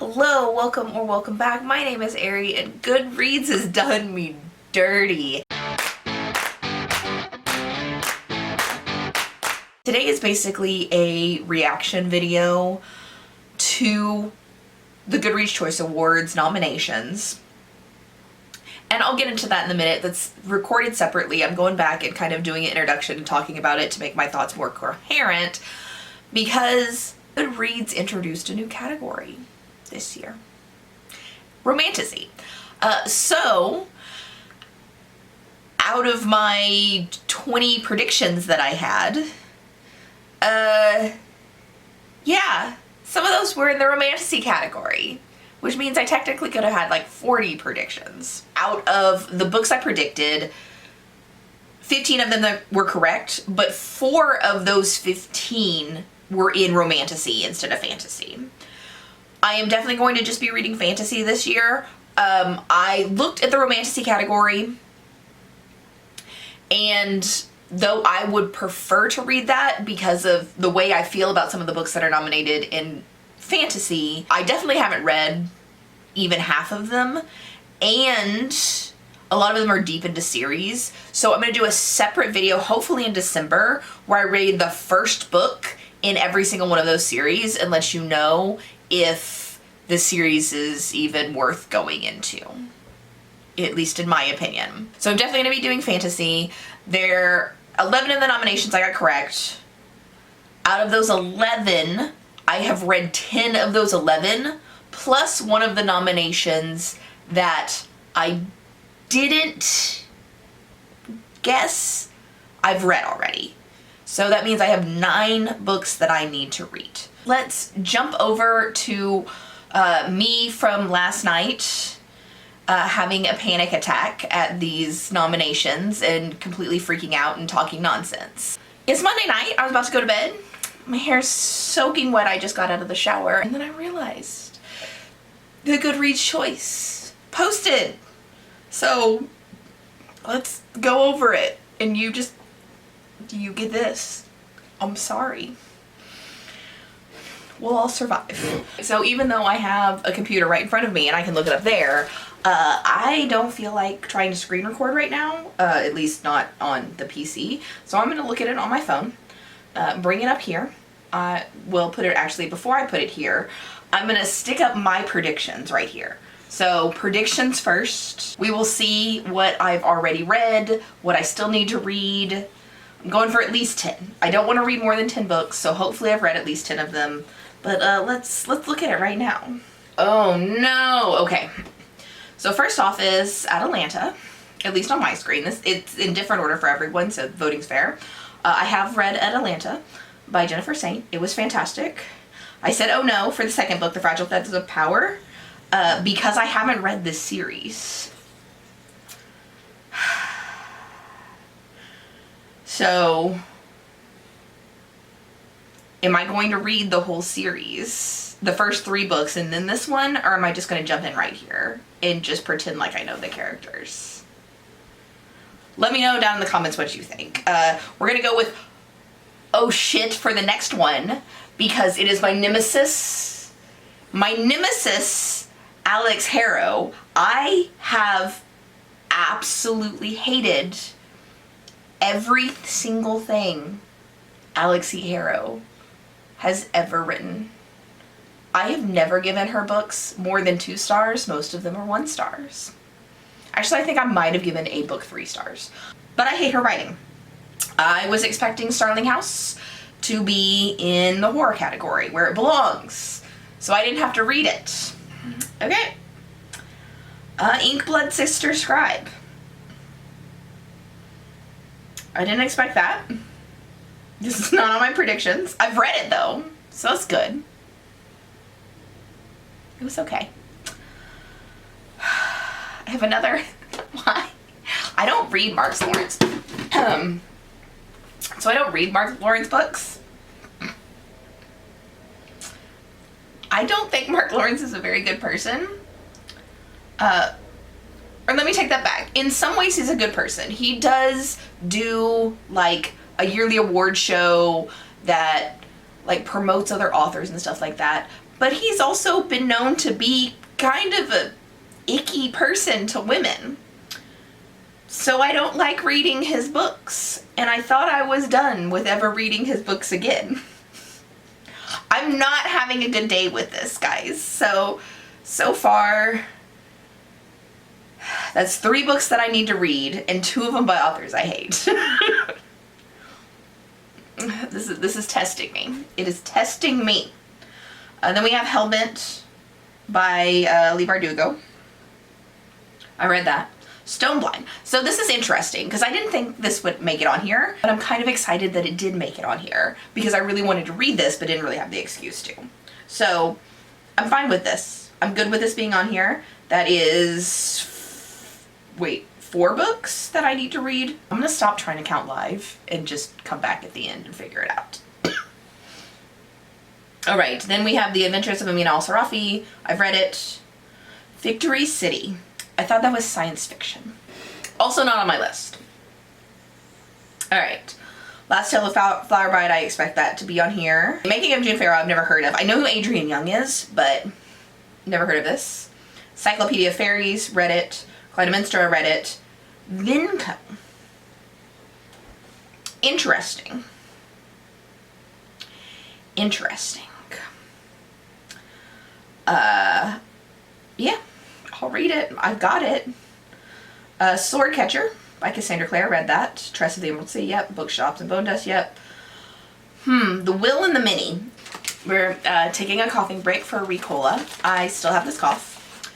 Hello, welcome or welcome back. My name is Ari and Goodreads has done me dirty. Today is basically a reaction video to the Goodreads Choice Awards nominations. And I'll get into that in a minute. That's recorded separately. I'm going back and kind of doing an introduction and talking about it to make my thoughts more coherent because Goodreads introduced a new category this year. Romantasy. So out of my 20 predictions that I had, yeah, some of those were in the romantasy category, which means I technically could have had like 40 predictions. Out of the books I predicted, 15 of them were correct, but 4 of those 15 were in romantasy instead of fantasy. I am definitely going to just be reading fantasy this year. I looked at the romantasy category, and though I would prefer to read that because of the way I feel about some of the books that are nominated in fantasy, I definitely haven't read even half of them, and a lot of them are deep into series. So I'm going to do a separate video, hopefully in December, where I read the first book in every single one of those series and let you know if the series is even worth going into, at least in my opinion. So I'm definitely going to be doing fantasy. There are 11 of the nominations I got correct. Out of those 11, I have read 10 of those 11, plus one of the nominations that I didn't guess I've read already. So that means I have 9 books that I need to read. Let's jump over to me from last night having a panic attack at these nominations and completely freaking out and talking nonsense. It's Monday night. I was about to go to bed. My hair's soaking wet. I just got out of the shower. And then I realized the Goodreads Choice posted. So let's go over it. And you get this. I'm sorry. We'll all survive. So even though I have a computer right in front of me and I can look it up there, I don't feel like trying to screen record right now, at least not on the PC. So I'm gonna look at it on my phone, bring it up here. We'll put it, actually before I put it here, I'm gonna stick up my predictions right here. So predictions first. We will see what I've already read, what I still need to read. I'm going for at least 10. I don't want to read more than 10 books, so hopefully I've read at least 10 of them. But let's look at it right now. Oh no, okay. So first off is Atalanta, at least on my screen. It's in different order for everyone, so voting's fair. I have read Atalanta by Jennifer Saint. It was fantastic. I said oh no for the second book, The Fragile Threads of Power, because I haven't read this series. So, am I going to read the whole series, the first 3 books and then this one, or am I just going to jump in right here and just pretend like I know the characters? Let me know down in the comments what you think. We're going to go with oh shit for the next one because it is my nemesis. My nemesis, Alex Harrow. I have absolutely hated every single thing Alex E. Harrow has ever written. I have never given her books more than 2 stars. Most of them are 1 stars. Actually, I think I might have given a book 3 stars. But I hate her writing. I was expecting Starling House to be in the horror category where it belongs, so I didn't have to read it. Okay. Inkblood Sister Scribe. I didn't expect that. This is not on my predictions. I've read it though, so that's good. It was okay. I have another. Why? I don't read Mark Lawrence. So I don't read Mark Lawrence books. I don't think Mark Lawrence is a very good person. Or let me take that back. In some ways, he's a good person. He does do like a yearly award show that like promotes other authors and stuff like that. but he's also been known to be kind of a icky person to women. So I don't like reading his books, and I thought I was done with ever reading his books again. I'm not having a good day with this, guys. So far, that's 3 books that I need to read, and 2 of them by authors I hate. This is testing me. It is testing me. Then we have Hellbent by Leigh Bardugo. I read that. Stoneblind. So this is interesting because I didn't think this would make it on here, but I'm kind of excited that it did make it on here because I really wanted to read this but didn't really have the excuse to. So I'm fine with this. I'm good with this being on here. That is, 4 books that I need to read. I'm gonna stop trying to count live and just come back at the end and figure it out. All right, then we have The Adventures of Amina al-Sarafi. I've read it. Victory City. I thought that was science fiction. Also not on my list. All right. Last Tale of Flower Bride, I expect that to be on here. Making of June Farrow, I've never heard of. I know who Adrienne Young is, but never heard of this. Cyclopedia of Fairies, read it. Clytemnestra, read it. Vinco. Interesting. Interesting. Yeah. I'll read it. I've got it. Swordcatcher by Cassandra Clare. Read that. Tress of the Emerald Sea. Yep. Bookshops and Bone Dust. Yep. The Will and the Mini. We're taking a coughing break for Ricola. I still have this cough.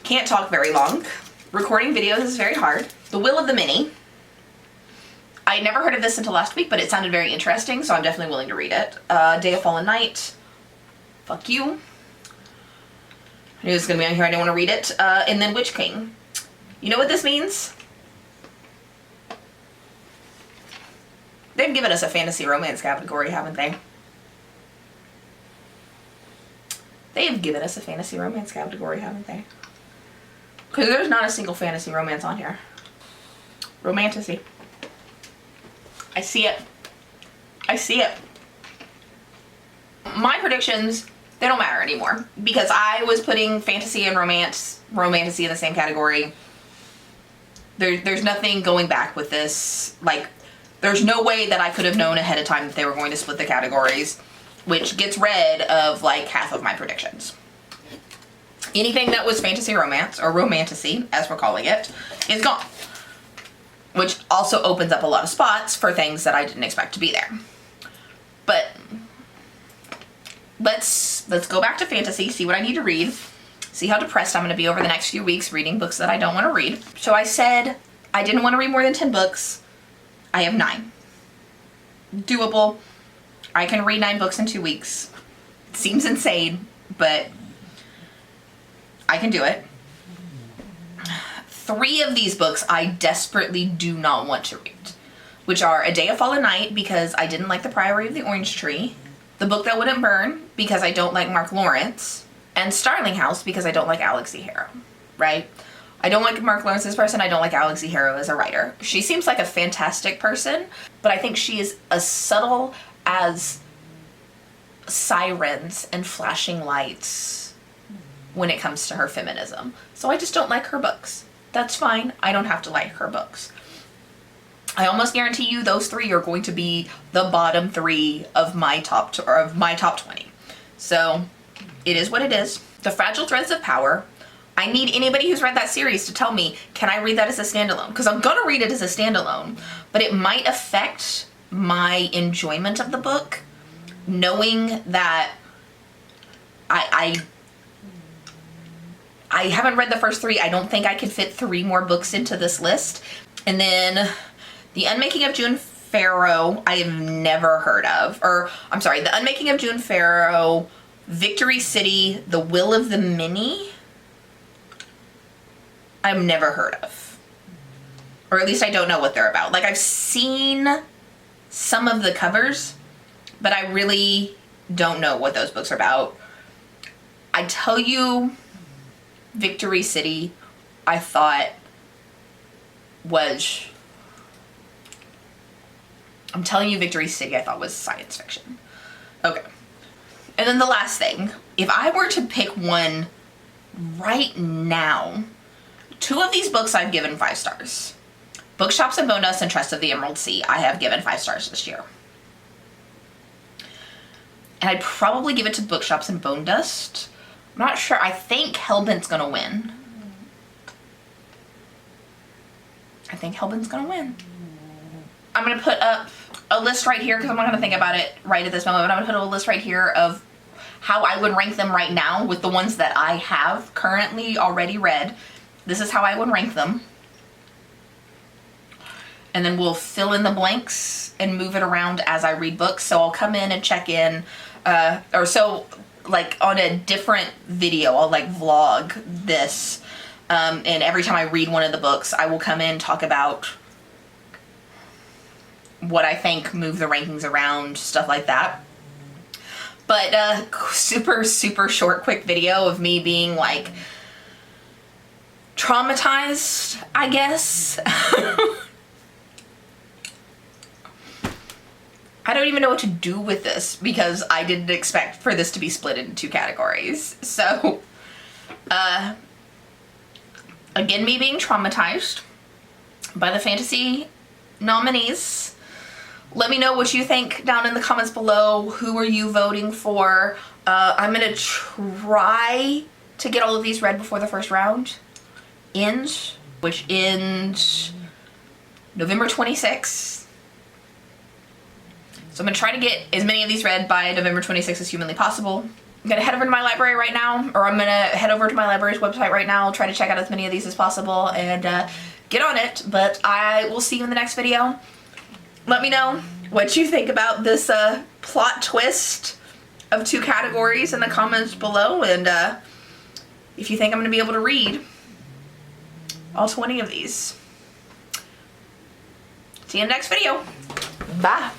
Can't talk very long. Recording videos is very hard. The Will of the Mini. I had never heard of this until last week, but it sounded very interesting, so I'm definitely willing to read it. Day of Fallen Night. Fuck you. I knew this was going to be on here. I didn't want to read it. And then Witch King. You know what this means? They've given us a fantasy romance category, haven't they? They have given us a fantasy romance category, haven't they? Because there's not a single fantasy romance on here. Romantasy. I see it. I see it. My predictions, they don't matter anymore because I was putting fantasy and romantasy in the same category. There's nothing going back with this. Like, there's no way that I could have known ahead of time that they were going to split the categories, which gets rid of like half of my predictions. Anything that was fantasy romance or romantasy, as we're calling it, is gone. Which also opens up a lot of spots for things that I didn't expect to be there. But let's go back to fantasy, see what I need to read, see how depressed I'm going to be over the next few weeks reading books that I don't want to read. So I said I didn't want to read more than 10 books. I have 9. Doable. I can read 9 books in 2 weeks. It seems insane, but I can do it. 3 of these books I desperately do not want to read, which are A Day of Fallen Night because I didn't like The Priory of the Orange Tree, The Book That Wouldn't Burn because I don't like Mark Lawrence, and Starling House because I don't like Alex E. Harrow, right? I don't like Mark Lawrence as a person, I don't like Alex E. Harrow as a writer. She seems like a fantastic person, but I think she is as subtle as sirens and flashing lights when it comes to her feminism. So I just don't like her books. That's fine. I don't have to like her books. I almost guarantee you those 3 are going to be the bottom 3 of my top 20. So it is what it is. The Fragile Threads of Power. I need anybody who's read that series to tell me, can I read that as a standalone? Because I'm gonna read it as a standalone, but it might affect my enjoyment of the book, knowing that I haven't read the first 3. I don't think I could fit 3 more books into this list. And then The Unmaking of June Farrow, I have never heard of. Or, I'm sorry, The Unmaking of June Farrow, Victory City, The Will of the Mini, I've never heard of. Or at least I don't know what they're about. Like, I've seen some of the covers, but I really don't know what those books are about. I tell you, Victory City, I thought was... Victory City I thought was science fiction. Okay. And then the last thing, if I were to pick one right now, 2 of these books I've given 5 stars. Bookshops and Bone Dust and Trust of the Emerald Sea I have given 5 stars this year. And I'd probably give it to Bookshops and Bone Dust. I'm not sure. I think Hellbent's gonna win. I think Hellbent's gonna win. I'm gonna put up a list right here because I'm not gonna think about it right at this moment, but I'm gonna put a list right here of how I would rank them right now with the ones that I have currently already read. This is how I would rank them. And then we'll fill in the blanks and move it around as I read books. So I'll come in and check in, like on a different video, I'll like vlog this. And every time I read one of the books, I will come in, talk about what I think, move the rankings around, stuff like that. But super, super short, quick video of me being like traumatized, I guess. I don't even know what to do with this because I didn't expect for this to be split into 2 categories. So, again, me being traumatized by the fantasy nominees. Let me know what you think down in the comments below. Who are you voting for? I'm gonna try to get all of these read before the first round ends, which ends November 26th. So I'm gonna try to get as many of these read by November 26th as humanly possible. I'm gonna head over to my library right now, or I'm gonna head over to my library's website right now, try to check out as many of these as possible and get on it. But I will see you in the next video. Let me know what you think about this plot twist of 2 categories in the comments below, and if you think I'm gonna be able to read all 20 of these. See you in the next video. Bye.